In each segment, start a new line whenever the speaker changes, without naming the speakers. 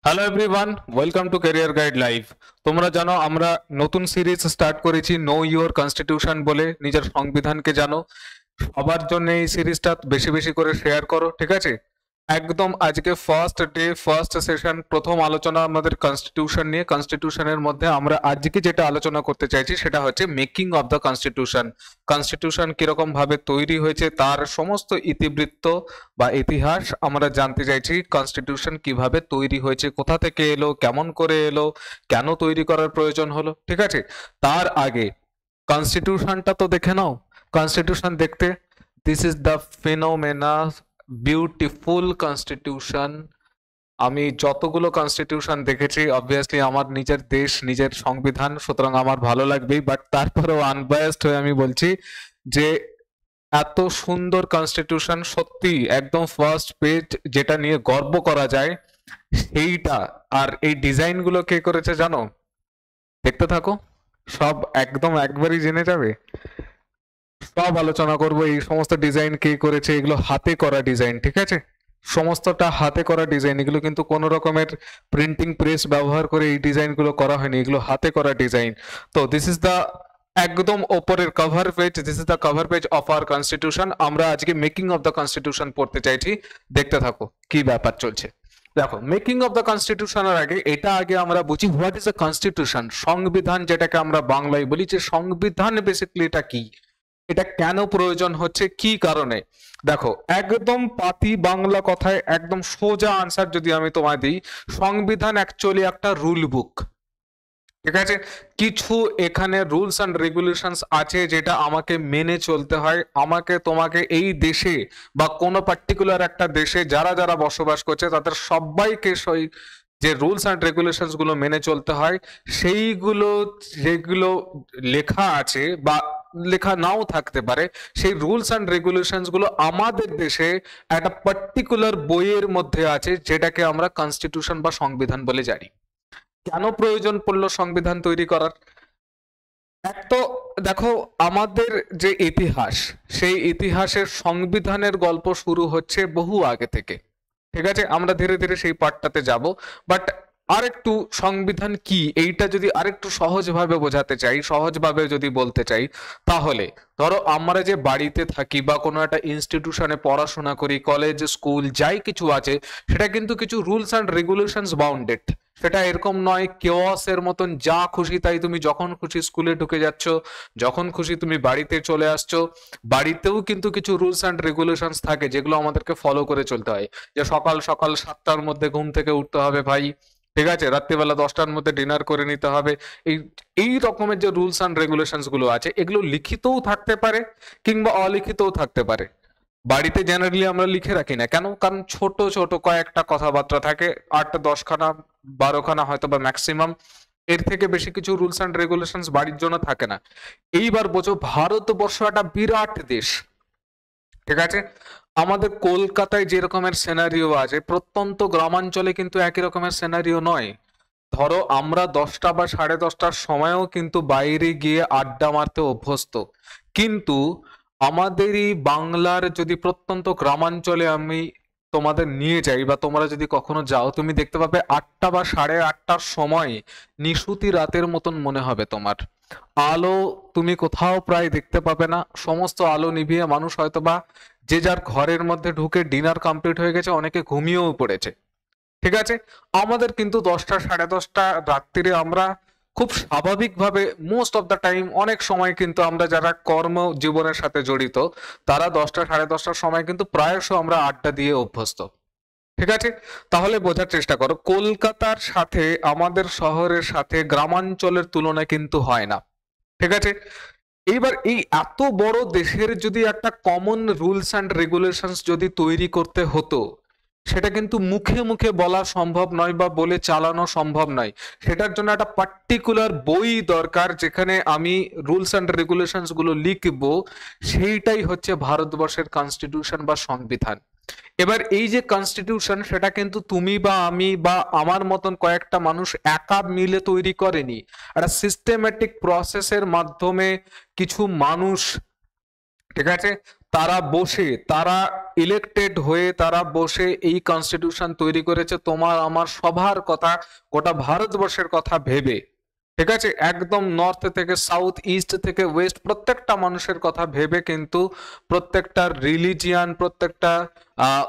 Hello everyone, welcome to career guide live. তোমরা জানো আমরা নতুন সিরিজ স্টার্ট করেছি নো ইউর কনস্টিটিউশন বলে। নিজের সংবিধানকে জানো। সবার জন্য এই সিরিজটা বেশি বেশি করে শেয়ার করো, ঠিক আছে? একদম আজকে ফার্স্ট ডে, ফার্স্ট সেশন, প্রথম আলোচনা আমাদের কনস্টিটিউশন নিয়ে। কনস্টিটিউশনের মধ্যে আমরা আজকে যেটা আলোচনা করতে চাইছি সেটা হচ্ছে making of the constitution. Constitution কিরকম ভাবে তৈরি হয়েছে তার সমস্ত ইতিবৃত্ত বা ইতিহাস আমরা জানতে চাইছি। কনস্টিটিউশন কিভাবে তৈরি হয়েছে, কোথা থেকে এলো, কেমন করে এলো, কেন তৈরি করার প্রয়োজন হলো, ঠিক আছে? তার আগে কনস্টিটিউশনটা তো দেখে নাও। কনস্টিটিউশন দেখতে, this is the ফিনোমেনা, beautiful constitution. আমি যতগুলো কনস্টিটিউশন দেখেছি, অবভিয়াসলি আমার নিজের দেশ, নিজের সংবিধান, সুতরাং আমার ভালো লাগবেই, বাট তারপরেও আনবায়াসড হয়ে আমি বলছি যে এত সুন্দর কনস্টিটিউশন, সত্যি একদম ফার্স্ট পেজ, যেটা নিয়ে গর্ব করা যায় সেইটা। আর এই ডিজাইন গুলো কে করেছে জানো? দেখতে থাকো, সব একদম একবারই জেনে যাবে। সব আলোচনা করব এই সমস্ত ডিজাইন কে করেছে। এগুলো হাতে করা ডিজাইন, ঠিক আছে? সমস্তটা হাতে করা ডিজাইন। এগুলো কিন্তু কোনো রকমের প্রিন্টিং প্রেস ব্যবহার করে এই ডিজাইন গুলো করা হয়নি, এগুলো হাতে করা ডিজাইন। তো দিস ইজ দ্য একদম ওপরের cover page, this is the cover page of our constitution. আমরা আজকে মেকিং অফ দ্য কনস্টিটিউশন পড়তে চাইছি। দেখতে থাকো কি ব্যাপার চলছে। দেখো, মেকিং অফ দ্য কনস্টিটিউশনের আগে এটা আগে আমরা বুঝি হোয়াট ইজ দ্য কনস্টিটিউশন। সংবিধান, যেটাকে আমরা বাংলায় বলি যে সংবিধান, বেসিক্যালি এটা কি, এটা কেন প্রয়োজন হচ্ছে, কি কারণে। দেখো, একদম পাতি বাংলা কথায় একদম সোজা আনসার যদি আমি তোমায় দিই, সংবিধান অ্যাকচুয়ালি একটা রুল বুক, ঠিক আছে? কিছু এখানে রুলস অ্যান্ড রেগুলেশনস আছে যেটা আমাকে মেনে চলতে হয়। আমাকে তোমাকে এই দেশে বা কোনো পার্টিকুলার একটা দেশে যারা যারা বসবাস করছে তাদের সবাইকে সেই যে রুলস অ্যান্ড রেগুলেশনস গুলো মেনে চলতে হয়, সেইগুলো যেগুলো লেখা আছে বা লেখা নাও থাকতে পারে, সেই রুলস অ্যান্ড রেগুলেশনস গুলো আমাদের দেশে একটা পার্টিকুলার বইয়ের মধ্যে আছে, যেটাকে আমরা কনস্টিটিউশন বা সংবিধান বলে জানি। কেন প্রয়োজন পড়লো সংবিধান তৈরি করার? এক তো দেখো, আমাদের যে ইতিহাস, সেই ইতিহাসের সংবিধানের গল্প শুরু হচ্ছে বহু আগে থেকে, ঠিক আছে? আমরা ধীরে ধীরে সেই পার্টটাতে যাব। বাট আরেকটু সংবিধান কি এইটা যদি আরেকটু সহজভাবে বোঝাতে চাই, সহজভাবে যদি বলতে চাই, তাহলে ধরো আমরা যে বাড়িতে থাকি বা কোনো একটা ইনস্টিটিউশনে পড়াশোনা করি, কলেজ স্কুল যাই কিছু আছে, সেটা কিন্তু কিছু রুলস অ্যান্ড রেগুলেশনস বাউন্ডেড। সেটা এরকম নয় কেওয়াসের মতন যা খুশি তাই তুমি যখন খুশি স্কুলে ঢুকে যাচ্ছ, যখন খুশি তুমি বাড়িতে চলে আসছো। বাড়িতেও কিন্তু কিছু রুলস অ্যান্ড রেগুলেশনস থাকে যেগুলো আমাদেরকে ফলো করে চলতে হয়। যে সকাল সকাল 7টার মধ্যে ঘুম থেকে উঠতে হবে ভাই, ঠিক আছে? রাত্রিবেলা 10টার মধ্যে ডিনার করে নিতে হবে। এই এই রকমের যে রুলস অ্যান্ড রেগুলেশনস গুলো আছে, এগুলো লিখিতও থাকতে পারে কিংবা অলিখিতও থাকতে পারে। বাড়িতে জেনারেলি আমরা লিখে রাখি না কেন? কারণ ছোট ছোট কয়েকটা কথাবার্তা থাকে, 8-10খানা 12খানা হয়তো বা ম্যাক্সিমাম। এর থেকে বেশি কিছু রুলস অ্যান্ড রেগুলেশনস বাড়ির জন্য থাকে না। এইবার বোঝো, ভারতবর্ষ একটা বিরাট দেশ, ঠিক আছে? আমাদের কলকাতায় যে রকমের সিনারিও আছে, প্রত্যন্ত গ্রামাঞ্চলে কিন্তু একই রকমের সিনারিও নয়। ধরো আমরা 10টা বা 10:30টার সময়ও কিন্তু বাইরে গিয়ে আড্ডা মারতে অভ্যস্ত, কিন্তু আমাদের এই বাংলার যদি প্রত্যন্ত গ্রামাঞ্চলে আমি তোমাদের নিয়ে যাই বা তোমরা যদি কখনো যাও, তুমি দেখতে পাবে 8টা বা 8:30টার সময় নিশুতি রাতের মতন মনে হবে তোমার। আলো তুমি কোথাও প্রায় দেখতে পাবে না, সমস্ত আলো নিভিয়ে মানুষ হয়তোবা যে যার ঘরের মধ্যে ঢুকে ডিনার কমপ্লিট হয়ে গেছে, অনেকে ঘুমিয়েও পড়েছে, ঠিক আছে? আমাদের কিন্তু 10টা 10:30 রাত্রিরে আমরা খুব স্বাভাবিকভাবে মোস্ট অফ দ্য টাইম, অনেক সময় কিন্তু আমরা যারা কর্ম জীবনের সাথে জড়িত, তারা 10টা 10:30টার সময় কিন্তু প্রায়শ আমরা আড্ডা দিয়ে অভ্যস্ত, ঠিক আছে? তাহলে বোঝার চেষ্টা করো, কলকাতার সাথে আমাদের শহরের সাথে গ্রামাঞ্চলের তুলনা কিন্তু হয় না, ঠিক আছে? এইবার এই এত বড় দেশের যদি একটা কমন রুলস অ্যান্ড রেগুলেশনস যদি তৈরি করতে হতো, সেটা কিন্তু মুখে মুখে বলা সম্ভব নয় বা বলে চালানো সম্ভব নয়। সেটার জন্য একটা পার্টিকুলার বই দরকার, যেখানে আমি রুলস অ্যান্ড রেগুলেশনস গুলো লিখবো। সেইটাই হচ্ছে ভারতবর্ষের কনস্টিটিউশন বা সংবিধান। এবার এই যে কনস্টিটিউশন, সেটা কিন্তু তুমি বা আমি বা আমার মতন কয়েকটা মানুষ একা মিলে তৈরি করেনি। একটা সিস্টেমেটিক প্রসেসের মাধ্যমে কিছু মানুষ, ঠিক আছে, তারা ইলেক্টেড হয়ে তারা বসে এই কনস্টিটিউশন তৈরি করেছে তোমার আমার সবার কথা, গোটা ভারতবর্ষের কথা ভেবে। ঠিক আছে, একদম নর্থ থেকে সাউথ, ইস্ট থেকে ওয়েস্ট, প্রত্যেকটা মানুষের কথা ভেবে কিন্তু প্রত্যেকটা রিলিজিয়ান, প্রত্যেকটা আহ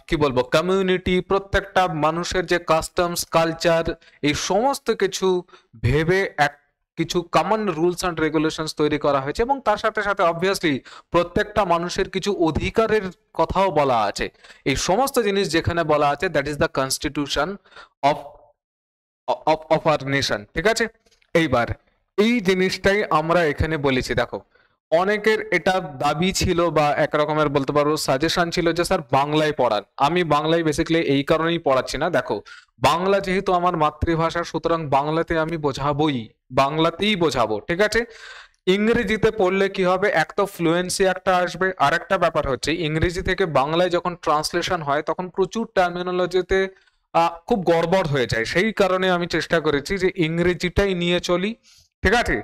কি বলবো কমিউনিটি, প্রত্যেকটা মানুষের যে কাস্টমস কালচার, এই সমস্ত কিছু ভেবে কিছু কমন রুলস অ্যান্ড রেগুলেশনস তৈরি করা হয়েছে, এবং তার সাথে সাথে অবভিয়াসলি প্রত্যেকটা মানুষের কিছু অধিকারের কথাও বলা আছে। এই সমস্ত জিনিস যেখানে বলা আছে, that is the constitution of of our nation. ঠিক আছে, এইবার এই জিনিসটাই আমরা এখানে বলেছি। দেখো, অনেকের এটা দাবি ছিল বা এক রকমের বলতে পারো সাজেশন ছিল যে স্যার বাংলায় পড়ান। আমি বাংলায় বেসিক্যালি এই কারণেই পড়াচ্ছি না। দেখো, বাংলা যেহেতু আমার মাতৃভাষা, সুতরাং বাংলাতে আমি বোঝাবোই, বাংলাতেই বোঝাবো। ঠিক আছে, ইংরেজিতে পড়লে কি হবে, এক তো ফ্লুয়েন্সি একটা আসবে, আর একটা ব্যাপার হচ্ছে ইংরেজি থেকে বাংলায় যখন ট্রান্সলেশন হয় তখন প্রচুর টার্মিনোলজিতে খুব গড়বড় হয়ে যায়। সেই কারণে আমি চেষ্টা করেছি যে ইংরেজিটাই নিয়ে চলি। ঠিক আছে,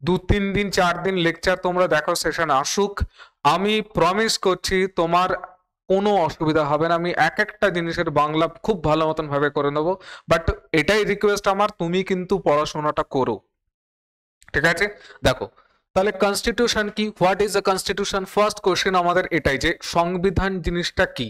2-3 দিন 4 দিন লেকচার তোমরা দেখো, সেশন আসুক, আমি প্রমিস করছি তোমার কোনো অসুবিধা হবে না। আমি এক একটা জিনিসের বাংলা খুব ভালো মতন ভাবে করে নেবো। বাট এটাই রিকোয়েস্ট আমার, তুমি কিন্তু পড়াশোনাটা করো। ঠিক আছে, দেখো তাহলে কনস্টিটিউশন কি, what is the constitution? First question আমাদের এটাই যে সংবিধান জিনিসটা কি।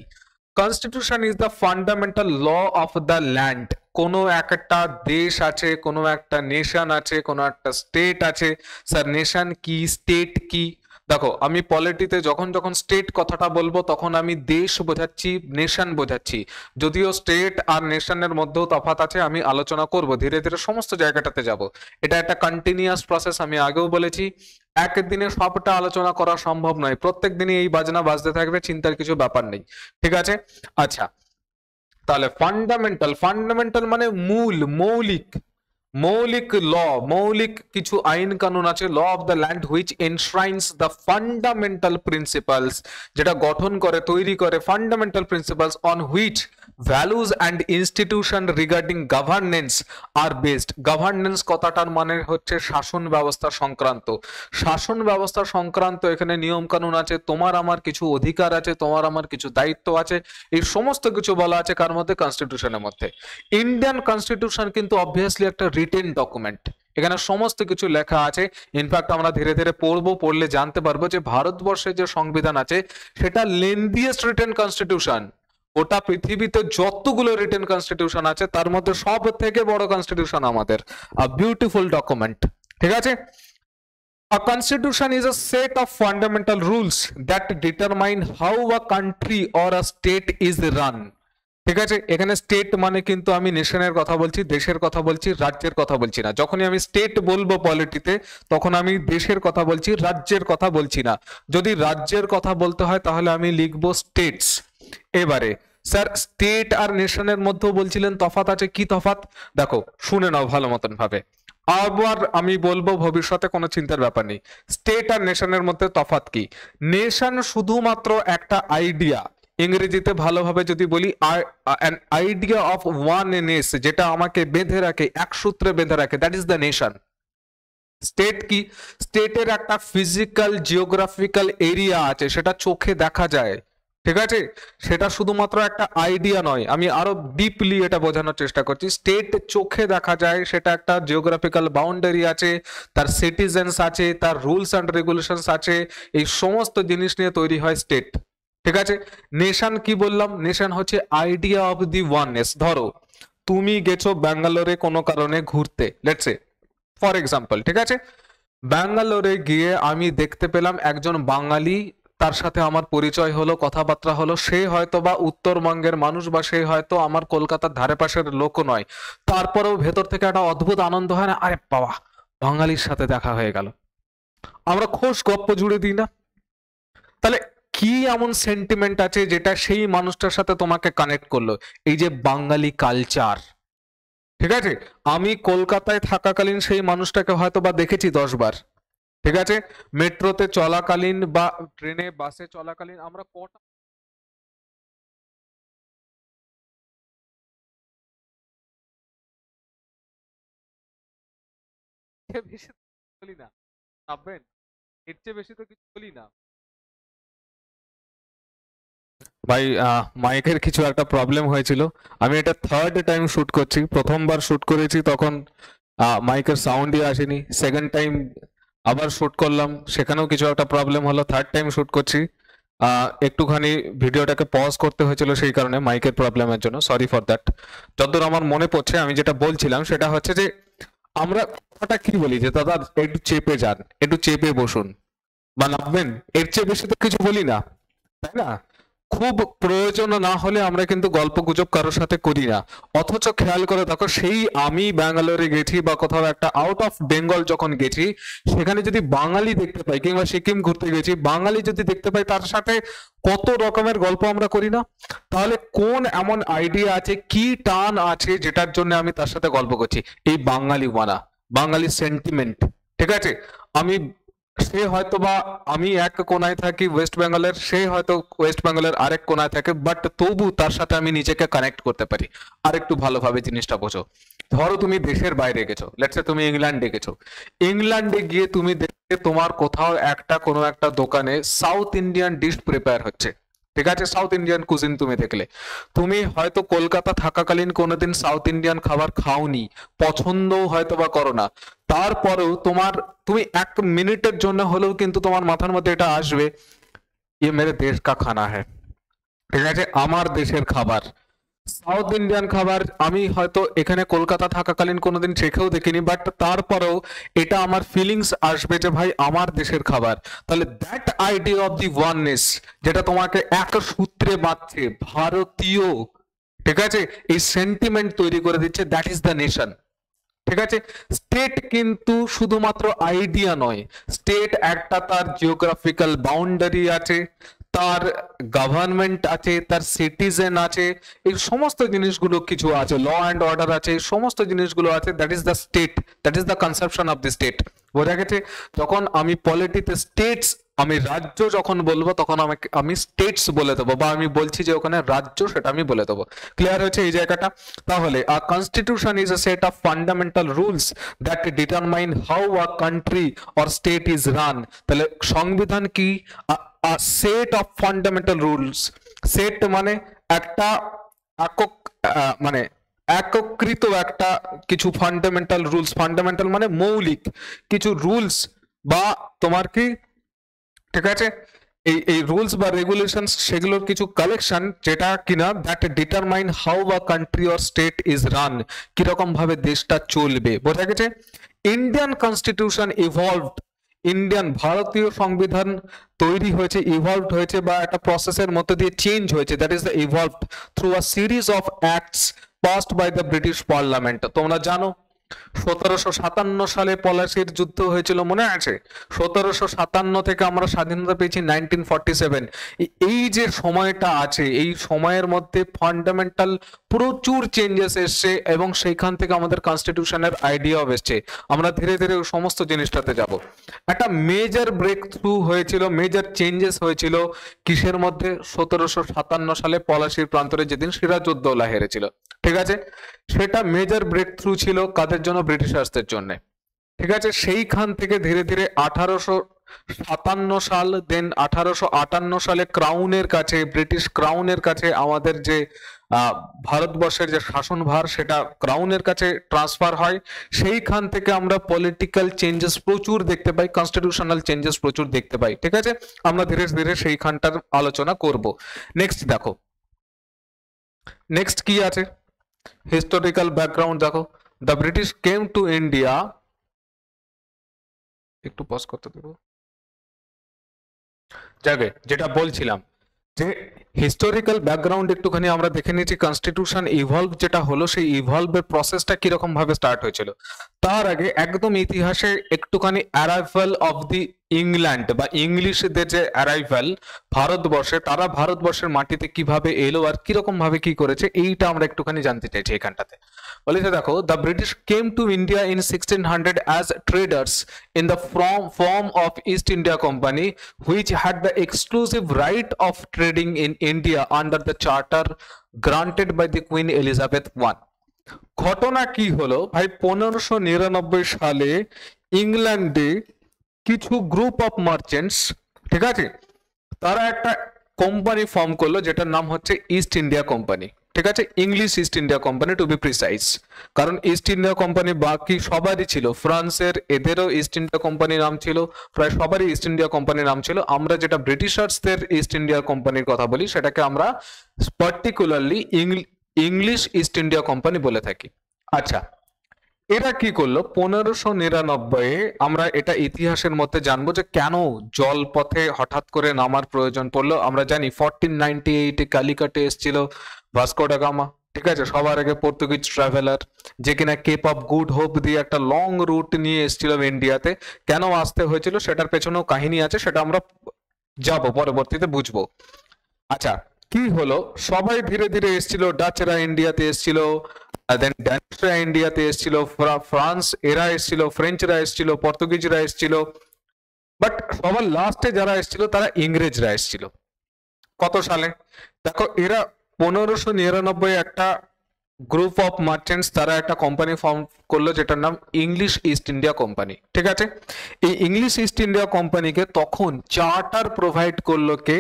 Constitution is the fundamental law of the land. কোনো একটা দেশ আছে, কোনো একটা নেশন আছে, কোনো একটা স্টেট আছে। স্যার নেশন কি, স্টেট কি? দেখো, আমি পলিটিতে যখন যখন স্টেট কথাটা বলবো তখন আমি দেশ বোঝাচ্ছি, নেশন বোঝাচ্ছি। যদিও স্টেট আর নেশনের মধ্যেও তফাৎ আছে, আমি আলোচনা করব ধীরে ধীরে, সমস্ত জায়গাটাতে যাব। এটা একটা কন্টিনিউয়াস প্রসেস, আমি আগেও বলেছি। একদিনে সবটা আলোচনা করা সম্ভব নয়, প্রত্যেক দিনই এই বাজনা বাজতে থাকবে, চিন্তার কিছু ব্যাপার নেই। ঠিক আছে, আচ্ছা, তাহলে ফান্ডামেন্টাল, ফান্ডামেন্টাল মানে মূল, মৌলিক, মৌলিক ল, মৌলিক কিছু আইন কানুন আছে, law of the land which enshrines the fundamental principles, যেটা গঠন করে, তৈরি করে fundamental principles on which values and institution regarding governance are based. Governance কথাটার মানে হচ্ছে শাসন ব্যবস্থা সংক্রান্ত। শাসন ব্যবস্থা সংক্রান্ত এখানে নিয়ম কানুন আছে, তোমার আমার কিছু অধিকার আছে, তোমার আমার কিছু দায়িত্ব আছে, এই সমস্ত কিছু বলা আছে কার মধ্যে? কনস্টিটিউশনের মধ্যে। ইন্ডিয়ান কনস্টিটিউশন কিন্তু অবভিয়াসলি একটা রিটেন ডকুমেন্ট, এখানে সমস্ত কিছু লেখা আছে। ইনফ্যাক্ট আমরা ধীরে ধীরে পড়বো, পড়লে জানতে পারবো যে ভারতবর্ষের যে সংবিধান আছে সেটা লেন্দিয়েস্ট রিটেন কনস্টিটিউশন। ওটা পৃথিবীতে যতগুলো রিটেন কনস্টিটিউশন আছে তার মধ্যে সব থেকে বড় কনস্টিটিউশন আমাদের, আ বিউটিফুল ডকুমেন্ট। ঠিক আছে, a constitution is a set of fundamental rules that determine how a country or a state is run. ঠিক আছে, এখানে স্টেট মানে কিন্তু আমি নেশনের কথা বলছি, দেশের কথা বলছি, রাজ্যের কথা বলছি না। যখনই আমি স্টেট বলবো পলিটিতে, তখন আমি দেশের কথা বলছি, রাজ্যের কথা বলছি না। যদি রাজ্যের কথা বলতে হয় তাহলে আমি লিখবো স্টেটস। এবারে স্যার, স্টেট আর নেশনের মধ্যেও বলছিলেন তফাৎ আছে, কি তফাৎ? দেখো, শুনে নাও ভালো মতন ভাবে, আবার আমি বলবো, ভবিষ্যতে কোনো চিন্তার ব্যাপার নেই। স্টেট আর নেশনের মধ্যে তফাৎ কি? নেশন শুধুমাত্র একটা আইডিয়া, ইংরেজিতে ভালোভাবে যদি বলি অ্যান আইডিয়া অফ ওয়াননেস, যেটা আমাকে বেঁধে রাখে, এক সূত্রে বেঁধে রাখে, that is the nation. State কি? স্টেটের একটা ফিজিক্যাল জিওগ্রাফিক্যাল এরিয়া আছে, সেটা চোখে দেখা যায়। ঠিক আছে, সেটা শুধুমাত্র একটা আইডিয়া নয়, আমি আরো ডিপলি এটা বোঝানোর চেষ্টা করছি। স্টেট চোখে দেখা যায়, সেটা একটা জিওগ্রাফিক্যাল বাউন্ডারি আছে, তার সিটিজেন্স আছে, তার রুলস অ্যান্ড রেগুলেশনস আছে, এই সমস্ত জিনিস নিয়ে তৈরি হয় স্টেট। ঠিক আছে, নেশন কি বললাম? নেশন হচ্ছে আইডিয়া অফ দি ওয়াননেস। ধরো, তুমি গেছো ব্যাঙ্গালোরে কোনো কারণে ঘুরতে, লেটস সে ফর এক্সাম্পল। ঠিক আছে, ব্যাঙ্গালোরে গিয়ে আমি দেখতে পেলাম একজন বাঙালি, তার সাথে আমার পরিচয় হলো, কথাবার্তা হলো, সে হয়তো বা উত্তরবঙ্গের মানুষ, বা সে হয়তো আমার কলকাতার ধারে পাশের লোকও নয়। তারপরেও ভেতর থেকে একটা অদ্ভুত আনন্দ হয় না? আরে বাবা, বাঙালির সাথে দেখা হয়ে গেল। আমরা খোশ গপ্প জুড়ে দিই না? তাহলে কি এমন সেন্টিমেন্ট আছে যেটা সেই মানুষটার সাথে তোমাকে কানেক্ট করলো? এই যে বাঙালি কালচার। ঠিক আছে, আমি কলকাতায় থাকাকালীন সেই মানুষটাকে হয়তো বা দেখেছি 10 বার। ঠিক আছে, মেট্রোতে চলাকালীন বা ট্রেনে বাসে চলাকালীন আমরা কটা বেশি বলি না, ভাববেন, এর চেয়ে বেশি তো কিছু বলি না। ভাই মাইকের কিছু একটা প্রবলেম হয়েছিল। আমি এটা থার্ড টাইম শুট করছি। প্রথমবার শুট করেছি তখন মাইকের সাউন্ডই আসেনি। সেকেন্ড টাইম আবার শুট করলাম, সেখানেও কিছু একটা প্রবলেম হলো। থার্ড টাইম শুট করছি, একটুখানি ভিডিওটাকে পজ করতে হয়েছিল সেই কারণে, মাইকের প্রবলেমের জন্য। Sorry for that. যতদূর আমার মনে পড়ছে আমি যেটা বলছিলাম সেটা হচ্ছে যে আমরা কথাটা কি বলি যে দাদা একটু চেপে যান, একটু চেপে বসুন বা নামবেন, এর চেয়ে বেশি তো কিছু বলি না, তাই না? খুব প্রয়োজন না হলে আমরা কিন্তু গল্প গুজব কারোর সাথে করি না। অথচ খেয়াল করে দেখো, সেই আমি ব্যাঙ্গালোরে গেছি বা কোথাও একটা আউট অফ বেঙ্গল যখন গেছি, সেখানে যদি বাঙালি দেখতে পাই, কিংবা সিকিম ঘুরতে গেছি, বাঙালি যদি দেখতে পাই, তার সাথে কত রকমের গল্প আমরা করি না? তাহলে কোন এমন আইডিয়া আছে, কি টান আছে যেটার জন্য আমি তার সাথে গল্প করছি? এই বাঙালি মানা, বাঙালি সেন্টিমেন্ট, ঠিক আছে? আমি, সে হয়তো বা, আমি এক কোনায় থাকি ওয়েস্ট বেঙ্গলের, সে হয়তো ওয়েস্ট বেঙ্গলের আরেক কোনায় থাকে, বাট তবু তার সাথে আমি নিজেকে কানেক্ট করতে পারি। আর একটু ভালোভাবে জিনিসটা বোঝো। ধরো তুমি দেশের বাইরে গেছো, লেটস সে তুমি ইংল্যান্ডে গেছো। ইংল্যান্ডে গিয়ে তুমি দেখবে তোমার কোথাও একটা কোনো একটা দোকানে সাউথ ইন্ডিয়ান ডিশ প্রিপেয়ার হচ্ছে, ঠিক আছে? সাউথ ইন্ডিয়ান কুজিন তুমি দেখলে। তুমি হয়তো কলকাতা থাকাকালীন কোনোদিন সাউথ ইন্ডিয়ান খাবার খাওনি, পছন্দও হয়তো বা করো না। তারপরেও তুমি এক মিনিটের জন্য হলেও কিন্তু তোমার মাথার মধ্যে এটা আসবে, ये मेरे देश का खाना है, ঠিক আছে? আমার দেশের খাবার, সাউথ ইন্ডিয়ান খাবার। আমি হয়তো এখানে কলকাতা থাকাকালীন কোনোদিন চেখেও দেখিনি, বাট তারপরেও এটা আমার ফিলিংস আসবে যে ভাই আমার দেশের খাবার। তাহলে that idea of the oneness, যেটা তোমাকে এক সূত্রে বাঁধছে, ভারতীয়, ঠিক আছে, এই সেন্টিমেন্ট তৈরি করে দিচ্ছে, দ্যাট ইজ দ্য নেশন। ঠিক আছে? স্টেট কিন্তু শুধুমাত্র আইডিয়া নয়, স্টেট একটা তার জিওগ্রাফিক্যাল বাউন্ডারি আছে, তার গভর্নমেন্ট আছে, তার সিটিজেন আছে, এই সমস্ত জিনিসগুলো কিছু আছে, ল অ্যান্ড অর্ডার আছে, এই সমস্ত জিনিসগুলো আছে। That is the state, that is the conception of the state. বোঝা গেছে? যখন আমি পলিটিতে স্টেটস, আমি রাজ্য যখন বলবো তখন আমি স্টেটস বলে দেবো, বা আমি বলছি যে ওখানে রাজ্য, সেটা আমি বলে দেবো। ক্লিয়ার হয়েছে এই জায়গাটা? তাহলে a constitution is a set of fundamental rules that determine how a country or state is run. তাহলে সংবিধান কি? A set of fundamental rules. Set মানে একটা একক, মানে একত্রিত একটা কিছু ফান্ডামেন্টাল রুলস। ফান্ডামেন্টাল মানে মৌলিক কিছু রুলস, বা তোমার কি, ঠিক আছে, এই রুলস বা রেগুলেশনস, সেগুলোর কিছু কালেকশন, যেটা কিনা that determine how a country or state is run, কিরকম ভাবে দেশটা চলবে। বোঝা গেছে? ইন্ডিয়ান কনস্টিটিউশন ইভলভড, ইন্ডিয়ান ভারতীয় সংবিধান তৈরি হয়েছে, ইভলভড হয়েছে, বা একটা প্রসেসের মধ্যে দিয়ে চেঞ্জ হয়েছে, that is the evolved through a series of acts passed by the British parliament. তোমরা জানো 1757 সালে পলাশির যুদ্ধ হয়েছিল, মনে আছে? 1757 থেকে আমরা স্বাধীনতা পেয়েছি 1947। এই যে সময়টা আছে, এই সময়ের মধ্যে ফান্ডামেন্টাল প্রচুর চেঞ্জেস এসছে, এবং সেইখান থেকে আমাদের কনস্টিটিউশনের আইডিয়াও এসছে। আমরা ধীরে ধীরে ওই সমস্ত জিনিসটাতে যাব। একটা মেজর ব্রেক থ্রু হয়েছিল, মেজর চেঞ্জেস হয়েছিল কিসের মধ্যে? 1757 সালে পলাশির প্রান্তরে, যেদিন সিরাজউদ্দৌলা হেরেছিল, ঠিক আছে? সেটা মেজর ব্রেক থ্রু ছিল কাদের জন্য? ব্রিটিশার্সদের জন্য, ঠিক আছে? সেইখান থেকে ধীরে ধীরে 1857 সাল, দেন 1858 সালে ক্রাউনের কাছে, ব্রিটিশ ক্রাউনের কাছে আমাদের যে ভারতবর্ষের যে শাসনভার, সেটা ক্রাউনের কাছে ট্রান্সফার হয়। সেইখান থেকে আমরা পলিটিক্যাল চেঞ্জেস প্রচুর দেখতে পাই, কনস্টিটিউশনাল চেঞ্জেস প্রচুর দেখতে পাই, ঠিক আছে? আমরা ধীরে ধীরে সেইখানটার আলোচনা করব। নেক্সট দেখো, নেক্সট কি আছে? হিস্টোরিক্যাল ব্যাকগ্রাউন্ড দেখো। The British came to India, একটু পজ করতে দেবো, যাবে যেটা বলছিলাম, যে হিস্টোরিক্যাল ব্যাকগ্রাউন্ড একটুখানি আমরা দেখে নিয়েছি। কনস্টিটিউশন ইভলভ যেটা হলো, সেই ইভলভের প্রসেসটা কিরকম ভাবে স্টার্ট হয়েছিল। তার আগে একদম ইতিহাসে একটুখানি অ্যারাইভাল অফ দি ইংল্যান্ড, বা ইংলিশদের যে অ্যারাইভাল ভারতবর্ষে, তারা ভারতবর্ষের মাটিতে কিভাবে এলো আর কিরকম ভাবে কি করেছে, এইটা আমরা একটুখানি জানতে চাইছি এখানটাতে। বলেছে দেখো, the British came to India in 1600 as traders in the form of East India Company, which had the exclusive right of trading in India under the charter granted by the Queen Elizabeth I. ঘটনা কি হলো ভাই? 1599 সালে ইংল্যান্ডে কিছু group of merchants, ঠিক আছে, তারা একটা কোম্পানি ফর্ম করলো যেটার নাম হচ্ছে ইস্ট ইন্ডিয়া কোম্পানি, ঠিক আছে, English east India company to be precise. কারণ ইস্ট ইন্ডিয়া কোম্পানি বাকি সবারই ছিল, ফ্রান্সের এদেরও ইস্ট ইন্ডিয়া কোম্পানির নাম ছিল, প্রায় সবারই ইস্ট ইন্ডিয়া কোম্পানির নাম ছিল। আমরা যেটা ব্রিটিশার্সদের ইস্ট ইন্ডিয়া কোম্পানির কথা বলি সেটাকে আমরা particularly English east India company বলে থাকি। আচ্ছা, এরা কি করলো 1599 আমরা এটা ইতিহাসের মধ্যে জানবো যে কেন জলপথে হঠাৎ করে নামার প্রয়োজন পড়লো। আমরা জানি 1498 কালিকাটে এসেছিল ভাস্কো ডা গামা, ঠিক আছে, সবার আগে পর্তুগিজ ট্রাভেলার, যে কিনা কেপ অফ গুড হোপ দিয়ে একটা লং রুট নিয়ে এসেছিল ইন্ডিয়াতে। কেন আসতে হয়েছিল সেটার পেছনেও কাহিনী আছে, সেটা আমরা যাব পরবর্তীতে বুঝবো। আচ্ছা, কি হলো, সবাই ধীরে ধীরে এসেছিল, ডাচরা ইন্ডিয়াতে এসেছিল, দেন ড্যানিশরা ইন্ডিয়াতে এসেছিল, ফ্রান্স এরা এসেছিল, ফ্রেঞ্চরা এসেছিল, পর্তুগিজরা এসেছিল, বাট সবার লাস্টে যারা এসেছিল তারা ইংরেজরা এসেছিল। কত সালে দেখো, এরা 1599 একটা গ্রুপ অফ মার্চেন্টস তারা একটা কোম্পানি ফর্ম করলো যেটার নাম ইংলিশ ইস্ট ইন্ডিয়া কোম্পানি, ঠিক আছে। এই ইংলিশ ইস্ট ইন্ডিয়া কোম্পানিকে তখন চার্টার প্রোভাইড করলো কে,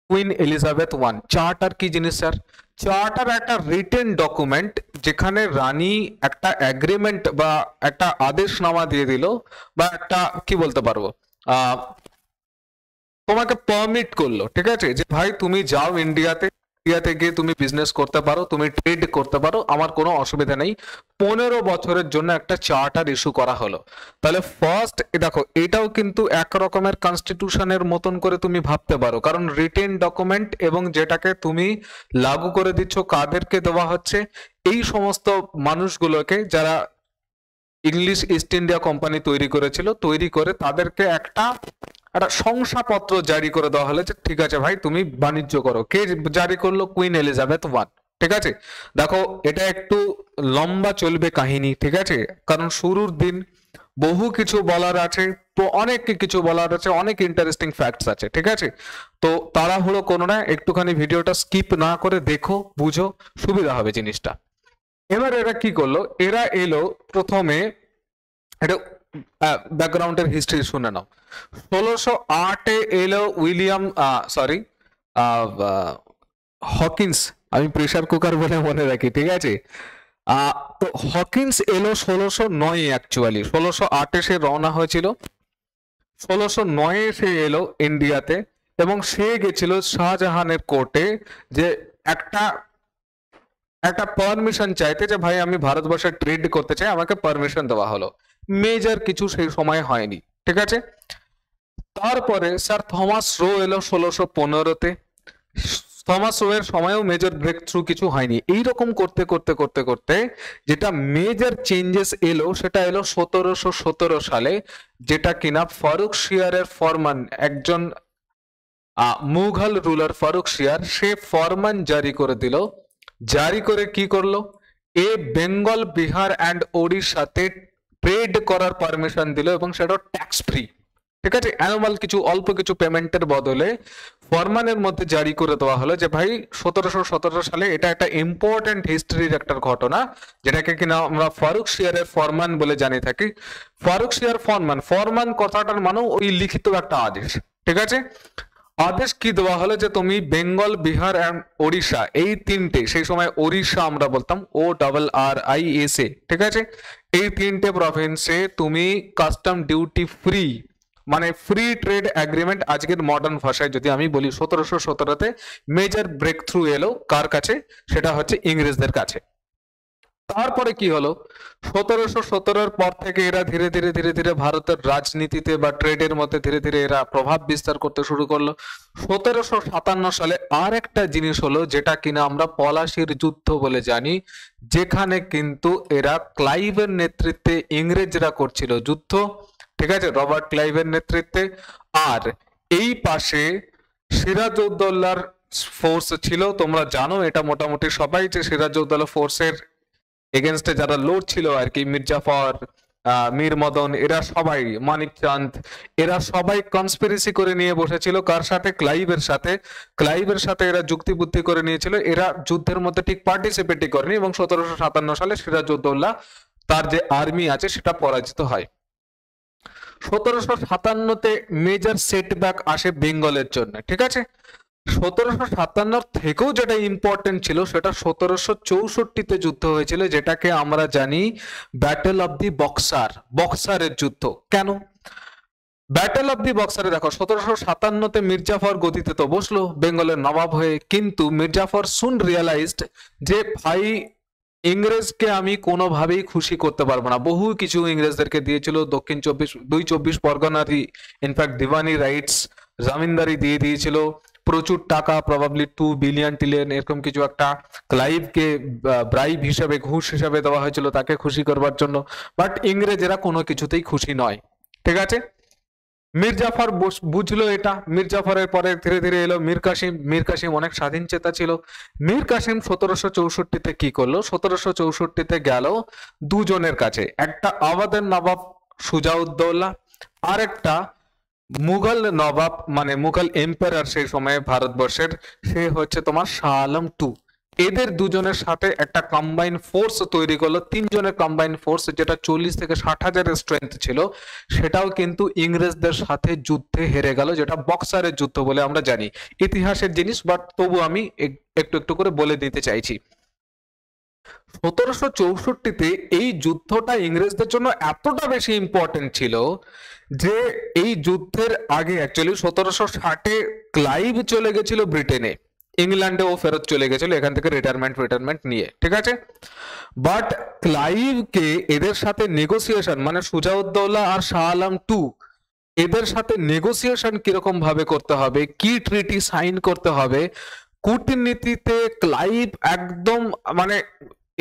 কুইন এলিজাবেথ ওয়ান। চার্টার কি জিনিস স্যার? চার্টার একটা রিটেন ডকুমেন্ট যেখানে রানী একটা এগ্রিমেন্ট বা একটা আদেশনামা দিয়ে দিল, বা একটা কি বলতে পারবো, তোমাকে পারমিট করলো, ঠিক আছে, যে ভাই তুমি যাও ইন্ডিয়াতে গিয়ে তুমি বিজনেস করতে পারো, তুমি ট্রেড করতে পারো, আমার কোনো অসুবিধা নেই। 15 বছরের জন্য একটা চার্টার ইস্যু করা হলো। তাহলে ফার্স্ট দেখো, এটাও কিন্তু এক রকমের কনস্টিটিউশনের মতন করে তুমি ভাবতে পারো, কারণ রিটেন ডকুমেন্ট এবং যেটাকে তুমি লাগু করে দিচ্ছ কাদেরকে দেওয়া হচ্ছে, এই সমস্ত মানুষগুলোকে যারা ইংলিশ ইস্ট ইন্ডিয়া কোম্পানি তৈরি করেছিল, তৈরি করে তাদেরকে একটা শংসাপত্র জারি করে দেওয়া হলো যে ঠিক আছে ভাই তুমি বাণিজ্য করো। কে জারি করলো? কুইন এলিজাবেথ ওয়ান, ঠিক আছে। দেখো, এটা একটু লম্বা চলবে কাহিনী, ঠিক আছে, কারণ শুরুর দিন বহু কিছু বলার আছে, তো অনেক কিছু বলার আছে, অনেক ইন্টারেস্টিং ফ্যাক্টস আছে, ঠিক আছে। তো তাড়াহুড়ো করো না, একটুখানি ভিডিওটা স্কিপ না করে দেখো, বুঝো, সুবিধা হবে জিনিসটা। এবার এরা কি করলো, এরা এলো প্রথমে, এটা ব্যাকগ্রাউন্ডের হিস্ট্রি শুনে নাও। 1608 এলো উইলিয়াম হকিন্স, আমি প্রেসার কুকার বলে মনে রাখি, ঠিক আছে। তো হকিন্স এলো 1609 অ্যাকচুয়ালি, 1608 সে রওনা হয়েছিল, 1609 সে এলো ইন্ডিয়াতে, এবং সে গেছিল শাহজাহানের কোর্টে যে একটা একটা পারমিশন চাইতে, যে ভাই আমি ভারতবর্ষে ট্রেড করতে চাই, আমাকে পারমিশন দেওয়া হলো। মেজর কিছু সেই সময় হয়নি, ঠিক আছে। তারপরে স্যার থমাস রো এলো 1615-তে, থমাস রো এর সময়ও মেজর ব্রেক থ্রু কিছু হয়নি। এইরকম করতে করতে করতে করতে যেটা মেজর চেঞ্জেস এলো সেটা এলো 1717 সালে, যেটা কিনা ফারুক শিয়ারের ফরমান, একজন মুঘল রুলার ফারুক শিয়ার, সে ফরমান জারি করে দিল। জারি করে কি করলো, এ বেঙ্গল, বিহার অ্যান্ড ওড়িশাতে ট্রেড করার পারমিশন দিল, এবং সেটা ট্যাক্স ফ্রি, ঠিক আছে। অ্যানুয়াল কিছু অল্প কিছু পেমেন্টের বদলে ফরমানের মধ্যে জারি করে দেওয়া হলো যে ভাই 1717 সালে, এটা একটা ইম্পর্টেন্ট হিস্ট্রির একটা ঘটনা, যেটাকে কিনা আমরা ফারুক শিয়ারের ফরমান বলে জানি থাকি। ফারুক শিয়ার ফরমান, ফরমান কথাটার মানে ওই লিখিত একটা আদেশ, ঠিক আছে। আদেশ কি দেওয়া হলো যে তুমি বেঙ্গল, বিহার এন্ড ওড়িশা, এই তিনটে, সেই সময় ওড়িশা আমরা বলতাম ORRISA, ঠিক আছে, এই তিনটে প্রভিন্সে তুমি কাস্টম ডিউটি ফ্রি, মানে ফ্রি ট্রেড এগ্রিমেন্ট আজকের মডার্ন ভাষায় যদি আমি বলি, 1717-তে মেজর ব্রেক থ্রু এলো কার কাছে, সেটা হচ্ছে ইংরেজদের কাছে। তারপরে কি হলো, 1717-র পর থেকে এরা ধীরে ধীরে ধীরে ধীরে ভারতের রাজনীতিতে বা ট্রেডের মধ্যে ধীরে ধীরে এরা প্রভাব বিস্তার করতে শুরু করলো। 1757 সালে আর একটা জিনিস হলো যেটা কিনা আমরা পলাশির যুদ্ধ বলে জানি, যেখানে কিন্তু এরা ক্লাইভের নেতৃত্বে ইংরেজরা করছিল যুদ্ধ, ঠিক আছে, রবার্ট ক্লাইভের নেতৃত্বে। আর এই পাশে সিরাজউদ্দৌলার ফোর্স ছিল, তোমরা জানো এটা মোটামুটি সবাই, যে সিরাজউদ্দৌলা ফোর্সের এগেনস্টে যারা লড়ছিল আর কি, মির্জাফর, মীর মদন, এরা সবাই, মানিক চাঁদ, এরা সবাই কনস্পিরেসি করে নিয়ে বসেছিল কার সাথে, ক্লাইভের সাথে। ক্লাইভের সাথে এরা যুক্তি বুদ্ধি করে নিয়েছিল, এরা যুদ্ধের মধ্যে ঠিক পার্টিসিপেটই করেনি, এবং 1757 সালে সিরাজউদ্দৌলা তার যে আর্মি আছে সেটা পরাজিত হয়। 1757-তে মেজর সেটব্যাক আসে বেঙ্গলের জন্য, ঠিক আছে। 1757 থেকেও যেটা ইম্পর্টেন্ট ছিল সেটা 1764-তে যুদ্ধ হয়েছিল, যেটাকে আমরা জানি ব্যাটেল অফ দি বক্সার, বক্সারের যুদ্ধ। কেন ব্যাটেল অফ দি বক্সারে? দেখো 1757-তে মির্জাফর গদিতে তো বসলো বেঙ্গলের নবাব হয়ে, কিন্তু মির্জাফর সুন রিয়ালাইজড যে ভাই ইংরেজকে আমি কোনোভাবেই খুশি করতে পারবো না। বহু কিছু ইংরেজদেরকে দিয়েছিল, দক্ষিণ 24 পরগনারই ইনফ্যাক্ট দিওয়ানি রাইটস, জামিনদারি দিয়ে দিয়েছিল, প্রচুর টাকা, প্রবাবলি 2 বিলিয়ন এরকম কিছু একটা ক্লাইভকে ব্রাইব হিসেবে, ঘুষ হিসেবে দেওয়া হয়েছিল তাকে খুশি করবার জন্য। বাট ইংরেজেরা কোনো কিছুতেই খুশি নয়, ঠিক আছে। মির্জাফর বুঝলো এটা। মির্জাফরের পরে ধীরে ধীরে এলো মীর কাসিম। মীর কাসিম অনেক স্বাধীনচেতা ছিল। মীর কাসিম 1764-তে কি করলো, 1764-তে গেল দুজনের কাছে, একটা আওয়াধের নবাব সুজাউদ্দৌলা, আর একটা মুঘল নবাব, মানে মুঘল এম্পায়ার সেই সময়ে ভারতবর্ষের, সে হচ্ছে তোমার শাহ আলম টু। এদের দুজনের সাথে একটা কম্বাইন ফোর্স তৈরি করলো, তিনজনের কম্বাইন ফোর্স, যেটা 40 থেকে 60 হাজারের স্ট্রেংথ ছিল, সেটাও কিন্তু ইংরেজদের সাথে যুদ্ধে হেরে গেল, যেটা বক্সারের যুদ্ধ বলে আমরা জানি। ইতিহাসের জিনিস, বাট তবু আমি একটু একটু করে বলে দিতে চাইছি। 1764-তে এই যুদ্ধটা ইংরেজদের জন্য এতটা বেশি ইম্পর্টেন্ট ছিল যে এই যুদ্ধের আগে অ্যাকচুয়ালি 1760-এ ক্লাইভ চলে গেছিল ব্রিটেনে, ইংল্যান্ডে ও ফেরত চলে গেছিল এখান থেকে রিটায়ারমেন্ট নিয়ে, ঠিক আছে। বাট ক্লাইভকে এদের সাথে নেগোসিয়েশন, মানে সুজাউদ্দৌলা আর শাহ আলম টু, এদের সাথে নেগোসিয়েশন কিরকম ভাবে করতে হবে, কি ট্রিটি সাইন করতে হবে, কূটনীতিতে ক্লাইভ একদম মানে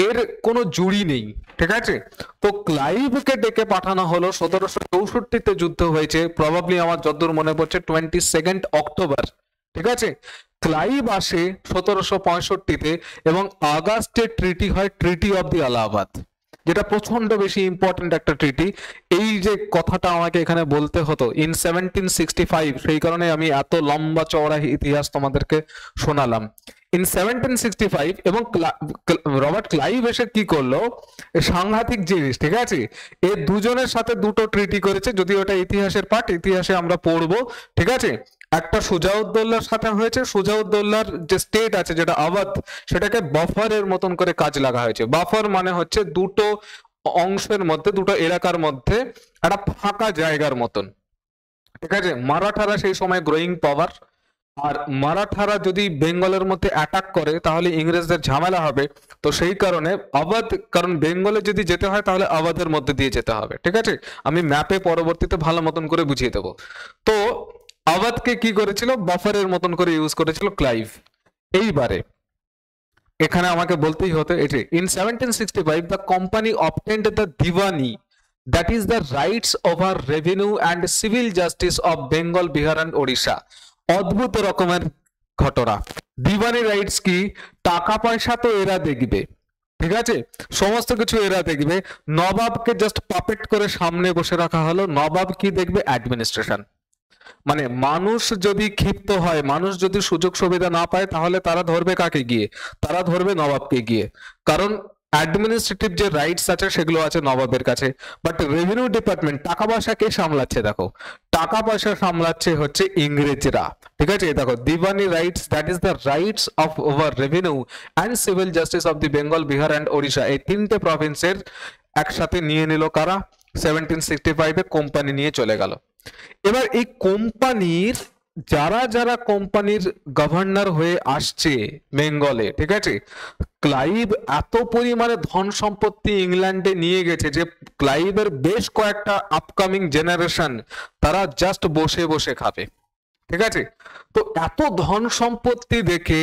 এর কোনো জুড়ি নেই, ঠিক আছে। তো ক্লাইভকে ডেকে পাঠানো হলো। 1764-তে যুদ্ধ হয়েছে, প্রবাবলি আমার যতদূর মনে পড়ছে 22 অক্টোবর, ঠিক আছে। ক্লাইভ আসে 1765-তে এবং আগস্টে ট্রিটি হয়, ট্রিটি অফ দি এলাহাবাদ, যেটা প্রচন্ড বেশি ইম্পর্টেন্ট একটা ট্রিটি। এই যে কথাটা আমাকে এখানে বলতে হতো ইন 1765, সেই কারণে আমি এত লম্বা চওড়া ইতিহাস তোমাদেরকে শোনালাম। ইন 1765 এবং রবার্ট ক্লাইভ এসে কি করলো, সাংঘাতিক জিনিস, ঠিক আছে। এই দুজনের সাথে দুটো ট্রিটি করেছে, যদিও এটা ইতিহাসের পার্ট, ইতিহাসে আমরা পড়বো, ঠিক আছে। একটা সুজাউদ্দৌলার সাথে হয়েছে, সুজাউদ্দৌলার যে স্টেট আছে যেটা আওয়াধ, সেটাকে বাফারের মতন করে কাজ লাগা হয়েছে। বাফার মানে হচ্ছে দুটো অংশের মধ্যে, দুটো এলাকার মধ্যে একটা ফাঁকা জায়গার মতন, ঠিক আছে। মারাঠারা সেই সময় গ্রোয়িং পাওয়ার, আর মারাঠারা যদি বেঙ্গলের মধ্যে অ্যাটাক করে তাহলে ইংরেজদের ঝামেলা হবে। তো সেই কারণে আওয়াধ, কারণ বেঙ্গলে যদি যেতে হয় তাহলে আওয়াধের মধ্যে দিয়ে যেতে হবে, ঠিক আছে। আমি ম্যাপে পরবর্তীতে ভালো মতন করে বুঝিয়ে দেবো। তো আওয়াধকে কি করেছিল, বাফারের মতন করে ইউজ করেছিল ক্লাইভ। এইবারে এখানে আমাকে বলতেই হতো এটি, in 1765 the company obtained the Deewani, that is the rights over revenue and civil justice of Bengal, Bihar and Odisha. অদ্ভুত রকমের ঘটনা। দিওয়ানি রাইটস কি, টাকা পয়সা তো এরা দেখবে, ঠিক আছে, সমস্ত কিছু এরা দেখবে, নবাবকে জাস্ট পাপেট করে সামনে বসে রাখা হলো। নবাব কি দেখবে, অ্যাডমিনিস্ট্রেশন। মানে মানুষ যদি ক্ষিপ্ত হয়, মানুষ যদি সুযোগ সুবিধা না পায়, তাহলে তারা ধরবে কাকে গিয়ে, তারা ধরবে নবাবকে গিয়ে, কারণ অ্যাডমিনিস্ট্রেটিভ যে রাইটস আছে সেগুলো আছে নবাবের কাছে। বাট রেভিনিউ ডিপার্টমেন্ট, টাকা পয়সা কে সামলাচ্ছে, দেখো টাকা পয়সা সামলাচ্ছে হচ্ছে ইংরেজরা, ঠিক আছে। দেখো Diwani rights, that is the rights of over revenue and civil justice of the Bengal, Bihar and Odisha, এই তিনটে প্রভিন্সের একসাথে নিয়ে নিল কারা, 1765-এ কোম্পানি নিয়ে চলে গেল। এবার এই কোম্পানির যারা যারা কোম্পানির গভর্নর হয়ে আসছে বেঙ্গলে, ঠিক আছে, ক্লাইভ এত পরিমাণে ধন সম্পত্তি ইংল্যান্ডে নিয়ে গেছে যে ক্লাইভের বেশ কয়েকটা আপকামিং জেনারেশন তারা জাস্ট বসে বসে খাবে, ঠিক আছে। তো এত ধন সম্পত্তি দেখে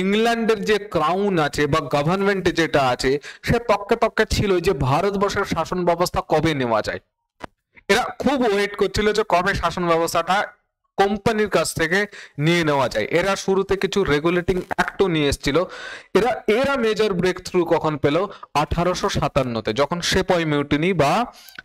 ইংল্যান্ডের যে ক্রাউন আছে বা গভর্নমেন্ট যেটা আছে, সে তককে তককে ছিল যে ভারতবর্ষের শাসন ব্যবস্থা কবে নেওয়া যায়। এরা খুব ওয়েট করছিল যে কবে শাসন ব্যবস্থাটা কোম্পানির কাছ থেকে নিয়ে নেওয়া যায়। এরা শুরুতে কিছু রেগুলেটিং অ্যাক্টও নিয়ে এসেছিল। এরা মেজর ব্রেক থ্রু কখন পেল, 1857-তে, যখন সেপাই মিউটিনি বা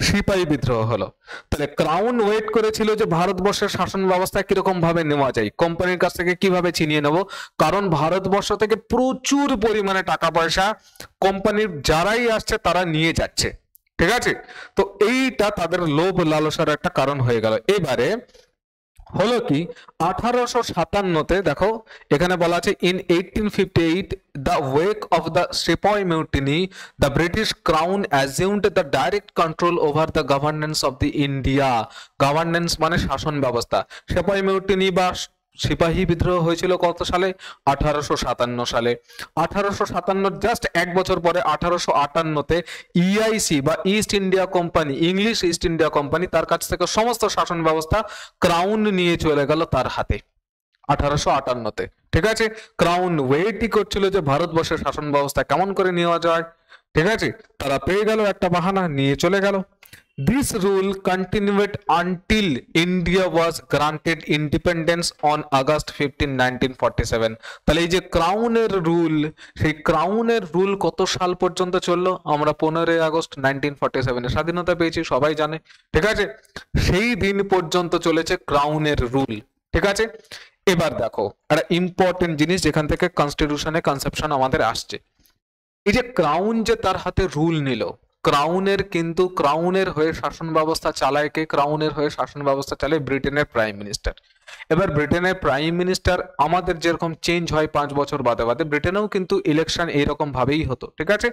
সিপাহী বিদ্রোহ হলো। তাহলে ক্রাউন ওয়েট করেছিল যে ভারতবর্ষের শাসন ব্যবস্থা কিরকম ভাবে নেওয়া যায়, কোম্পানির কাছ থেকে কিভাবে ছিনিয়ে নেব, কারণ ভারতবর্ষ থেকে প্রচুর পরিমাণে টাকা পয়সা কোম্পানির যারাই আসছে তারা নিয়ে যাচ্ছে, ঠিক আছে। তো এইটা তাদের লোভ লালসার একটা কারণ হয়ে গেল। এবারে হলো কি 1857-তে দেখো এখানে বলা আছে in 1858 the wake of the sepoy mutiny the British crown assumed the direct control over the governance of the India. Governance মানে শাসন ব্যবস্থা। সিপাই মিউটিনি বা সিপাহী বিদ্রোহ হয়েছিল কত সালে? 1857 সালে। 1857 জাস্ট এক বছর পরে 1858-তে ইআইসি বা east India company, English east India company তার কাছ থেকে সমস্ত শাসন ব্যবস্থা ক্রাউন নিয়ে চলে গেল তার হাতে 1858-তে। ঠিক আছে, ক্রাউন ওয়েটই করছিল যে ভারতবর্ষের শাসন ব্যবস্থা কেমন করে নেওয়া যায়। ঠিক আছে, তারা পেয়ে গেল একটা বাহানা, নিয়ে চলে গেল। This rule continued until India was granted independence on August 15, 1947. তাহলে এই যে ক্রাউনের রুল, সেই ক্রাউনের রুল কত সাল পর্যন্ত চললো? আমরা 15 আগস্ট 1947 স্বাধীনতা পেয়েছি, সবাই জানে। ঠিক আছে, সেই দিন পর্যন্ত চলেছে ক্রাউনের রুল। ঠিক আছে, এবার দেখো একটা ইম্পর্টেন্ট জিনিস যেখান থেকে কনস্টিটিউশনে কনসেপশন আমাদের আসছে। এই যে ক্রাউন যে তার হাতে রুল নিল, ক্রাউনের কিন্তু ক্রাউনের হয়ে শাসন ব্যবস্থা চালায় কে? ক্রাউনের হয়ে শাসন ব্যবস্থা চালায় ব্রিটেনের প্রাইম মিনিস্টার। এবার ব্রিটেনের প্রাইম মিনিস্টার আমাদের যেরকম চেঞ্জ হয় 5 বছর বাদে বাদে, ব্রিটেনেও কিন্তু ইলেকশন এইরকম ভাবেই হতো। ঠিক আছে,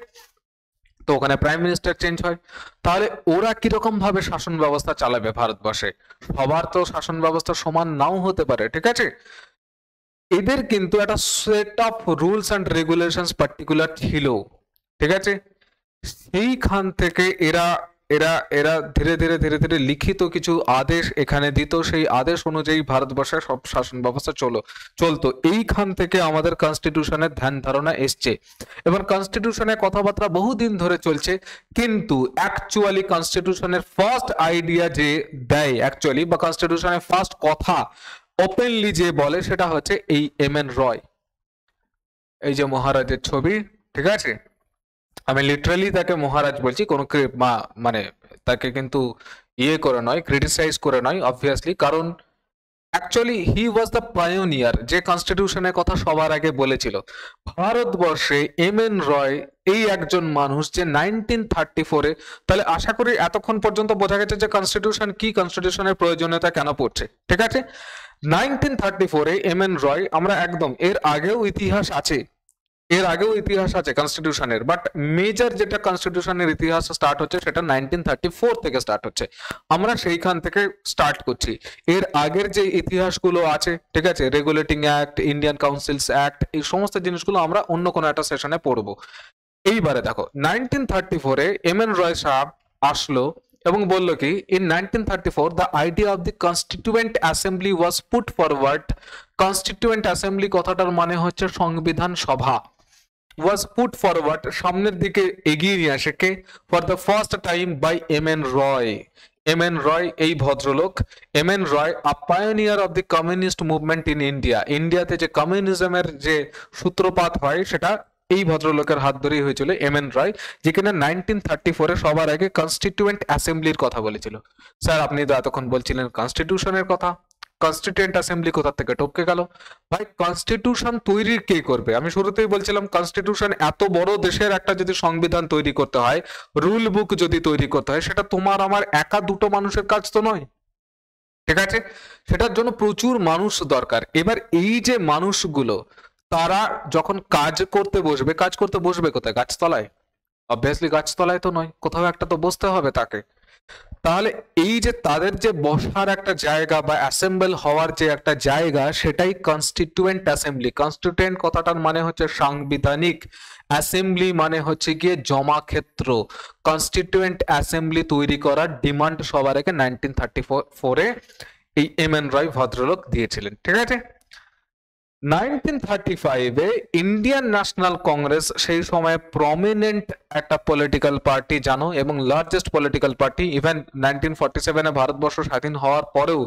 তো ওখানে প্রাইম মিনিস্টার চেঞ্জ হয়। তাহলে ওরা কিরকম ভাবে শাসন ব্যবস্থা চালাবে ভারতবর্ষে? সবার তো শাসন ব্যবস্থা সমান নাও হতে পারে। ঠিক আছে, এদের কিন্তু একটা set of rules and regulations particular ছিল। ঠিক আছে, সেইখান থেকে এরা এরা এরা ধীরে ধীরে ধীরে ধীরে লিখিত কিছু আদেশ এখানে দিত, সেই আদেশ অনুযায়ী ভারতবর্ষের সব শাসন ব্যবস্থা চলতো। এইখান থেকে আমাদের কনস্টিটিউশনের ধ্যান ধারণা এসছে। এবার কনস্টিটিউশনের কথাবার্তা বহুদিন ধরে চলছে, কিন্তু অ্যাকচুয়ালি কনস্টিটিউশনের ফার্স্ট আইডিয়া যে দেয় অ্যাকচুয়ালি, বা কনস্টিটিউশনের ফার্স্ট কথা ওপেনলি যে বলে, সেটা হচ্ছে এই এম.এন. রয়। এই যে মহারাজের ছবি, ঠিক আছে, আমি লিটারালি তাকে মহারাজ বলছি, কোনো মানে তাকে কিন্তু ইয়ে করে নয়, ক্রিটিসাইজ করে নয় অবভিয়াসলি, কারণ actually he was the pioneer, যে কনস্টিটিউশনের কথা সবার আগে বলেছিল ভারতবর্ষে। এম.এন. রয় এই একজন মানুষ যে 1934-এ, তাহলে আশা করি এতক্ষণ পর্যন্ত বোঝা গেছে যে কনস্টিটিউশন কি, কনস্টিটিউশনের প্রয়োজনীয়তা কেন পড়ছে। ঠিক আছে, 1934-এ এম.এন. রয়, আমরা একদম এর আগেও ইতিহাস আছে, এর আগেও ইতিহাস আছে কনস্টিটিউশনের, বাট মেজর যেটা কনস্টিটিউশনের ইতিহাস স্টার্ট হচ্ছে সেটা 1934 থেকে স্টার্ট হচ্ছে। আমরা সেইখান থেকে স্টার্ট করছি। এর আগের যে ইতিহাসগুলো আছে, ঠিক আছে, regulating act, Indian council's act, এই সমস্ত জিনিসগুলো আমরা অন্য কোনো একটা সেশনে পড়বো। এইবারে দেখো 1934-এ এম.এন. রয় সাহেব আসলো এবং বলল কি, in 1934 the idea of the constituent assembly was put forward. Constituent assembly কথাটার মানে হচ্ছে সংবিধান সভা। was put forward, সামনের দিকে এগিয়ে নিয়ে আসে কে? For the first time by M N. Roy. M N. Roy এই ভদ্রলোক, M N. Roy a pioneer of the communist movement in India. ইন্ডিয়াতে যে কমিউনিজমের যে সূত্রপাত হয় সেটা এই ভদ্রলোকের হাত ধরেই হয়েছিল, এম.এন. রয়, যেখানে 1934-এ সবার আগে কনস্টিটিউয়েন্ট অ্যাসেম্বলির কথা বলেছিল। স্যার আপনি তো এতক্ষণ বলছিলেন কনস্টিটিউশনের কথা, কনস্টিটিউয়েন্ট অ্যাসেম্বলি কোথা থেকে টপকে গেল? ভাই কনস্টিটিউশন তৈরি কে করবে? আমি শুরুতেই বলছিলাম কনস্টিটিউশন, এত বড় দেশের একটা যদি সংবিধান তৈরি করতে হয়, রুল বুক যদি তৈরি করতে হয়, সেটা তোমার আমার একা দুটো মানুষের কাজ তো নয়। ঠিক আছে, সেটার জন্য প্রচুর মানুষ দরকার। এবার এই যে মানুষগুলো, তারা যখন কাজ করতে বসবে কোথায়? গাছতলায়? অবভিয়াসলি গাছতলায় তো নয়, কোথাও একটা তো বসতে হবে তাকে। তাহলে এই যে তাদের যে বসার একটা জায়গা বা অ্যাসেম্বল হওয়ার যে একটা জায়গা, সেটাই কনস্টিটিউয়েন্ট অ্যাসেম্বলি। কনস্টিটিউয়েন্ট কথাটার মানে হচ্ছে সাংবিধানিক, অ্যাসেম্বলি মানে হচ্ছে গিয়ে জমাক্ষেত্র। কনস্টিটিউয়েন্ট অ্যাসেম্বলি তৈরি করার ডিমান্ড সবার আগে 1934-এ এই এম.এন. রয় ভদ্রলোক দিয়েছিলেন। ঠিক আছে, 1935-এ ইন্ডিয়ান ন্যাশনাল কংগ্রেস সেই সময় প্রমিনেন্ট একটা পলিটিক্যাল পার্টি জানো, এবং লার্জেস্ট পলিটিক্যাল পার্টি। ইভেন 1947-এ ভারতবর্ষ স্বাধীন হওয়ার পরেও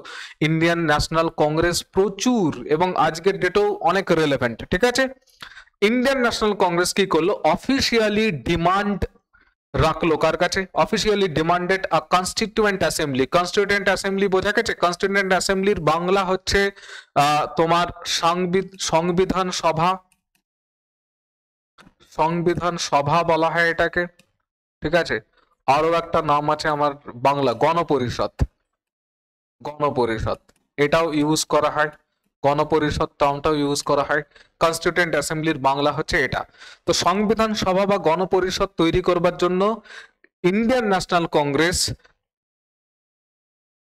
ইন্ডিয়ান ন্যাশনাল কংগ্রেস প্রচুর, এবং আজকের ডেটেও অনেক রেলেভেন্ট। ঠিক আছে, ইন্ডিয়ান ন্যাশনাল কংগ্রেস কি করলো? অফিসিয়ালি ডিমান্ড রাখলো কার কাছে? অফিসিয়ালি ডিমান্ডেড আ কনস্টিটিউয়েন্ট অ্যাসেম্বলি। কনস্টিটিউয়েন্ট অ্যাসেম্বলি বোঝা গেছে? কনস্টিটিউয়েন্ট অ্যাসেম্বলির বাংলা হচ্ছে তোমার সংবিধান সভা। সংবিধান সভা বলা হয় এটাকে। ঠিক আছে, আরো একটা নাম আছে আমার বাংলা, গণপরিষদ। গণপরিষদ, এটাও ইউজ করা হয়, গণপরিষদ টার্মটাও ইউজ করা হয়। কনস্টিটিউয়েন্ট অ্যাসেম্বলির বাংলা হচ্ছে এটা। তো সংবিধান সভা বা গণপরিষদ তৈরি করবার জন্য ইন্ডিয়ান ন্যাশনাল কংগ্রেস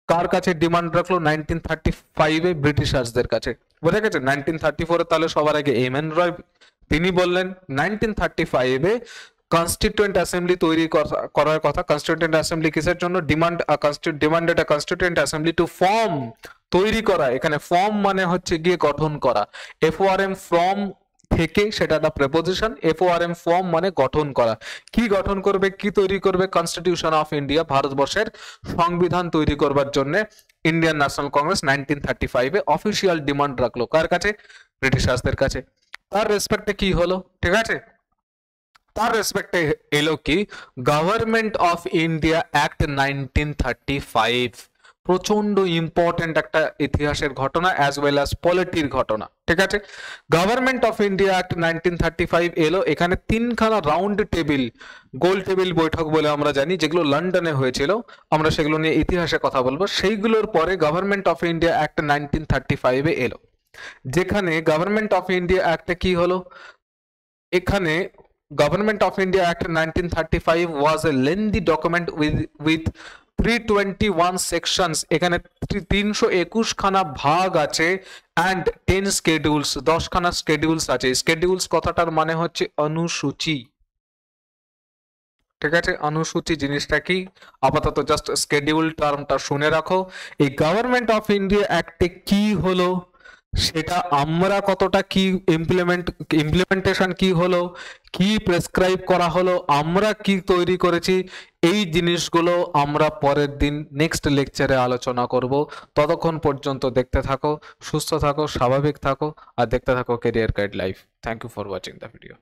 কার কাছে ডিমান্ড রাখলো? 1935-এ ব্রিটিশার্সদের কাছে। বোঝা গেছে? 1934-এ তাহলে সবার আগে এম.এন. রয় তিনি বললেন, 1935-এ কনস্টিটিউয়েন্ট অ্যাসেম্বলি তৈরি করার কথা। কনস্টিটিউয়েন্ট অ্যাসেম্বলি কিসের জন্য? Demanded a constituent assembly to form, তৈরি করা। এখানে ফর্ম মানে হচ্ছে গিয়ে গঠন করা। FORM ফর্ম থেকে, সেটা একটা প্রেপোজিশন। FORM ফর্ম মানে গঠন করা। কি গঠন করবে, কি তৈরি করবে? কনস্টিটিউশন অফ ইন্ডিয়া, ভারতবর্ষের সংবিধান তৈরি করবার জন্য ইন্ডিয়ান ন্যাশনাল কংগ্রেস 1935-এ অফিসিয়াল ডিমান্ড রাখলো। কার কাছে? ব্রিটিশার্সদের কাছে। তার রেসপেক্টে কি হলো? ঠিক আছে, তার রেসপেক্টে এলো কি? গভর্নমেন্ট অফ ইন্ডিয়া অ্যাক্ট 1935, প্রচন্ড ইম্পর্টেন্ট একটা ইতিহাসের ঘটনা অ্যাজ ওয়েল অ্যাজ পলিটির ঘটনা। ঠিক আছে, গভর্নমেন্ট অফ ইন্ডিয়া অ্যাক্ট 1935 এলো। এখানে তিনখানা রাউন্ড টেবিল, গোল টেবিল বৈঠক বলে আমরা জানি, যেগুলো লন্ডনে হয়েছিল, আমরা সেগুলো নিয়ে ইতিহাসে কথা বলবো। সেইগুলোর পরে গভর্নমেন্ট অফ ইন্ডিয়া অ্যাক্ট 1935-এ এলো, যেখানে গভর্নমেন্ট অফ ইন্ডিয়া অ্যাক্টে কি হলো? এখানে Government of India Act 1935 was a lengthy document with 321 sections। এখানে 321 খানা ভাগ আছে and 10 schedules, 10 খানা schedules আছে। schedules কথাটার মানে হচ্ছে অনুসূচি। ঠিক আছে, অনুসূচি জিনিসটা কি? আপাতত জাস্ট schedule টার্মটা শুনে রাখো। এই গভর্নমেন্ট অফ ইন্ডিয়া অ্যাক্টে কি হলো সেটা আমরা কতটা কি ইমপ্লিমেন্টেশন কি হলো, কি প্রেসক্রাইব করা হলো, আমরা কি তৈরি করেছি, এই জিনিসগুলো আমরা পরের দিন নেক্সট লেকচারে আলোচনা করব। ততক্ষণ পর্যন্ত দেখতে থাকো, সুস্থ থাকো, স্বাভাবিক থাকো, আর দেখতে থাকো career guide life. Thank you for watching the video.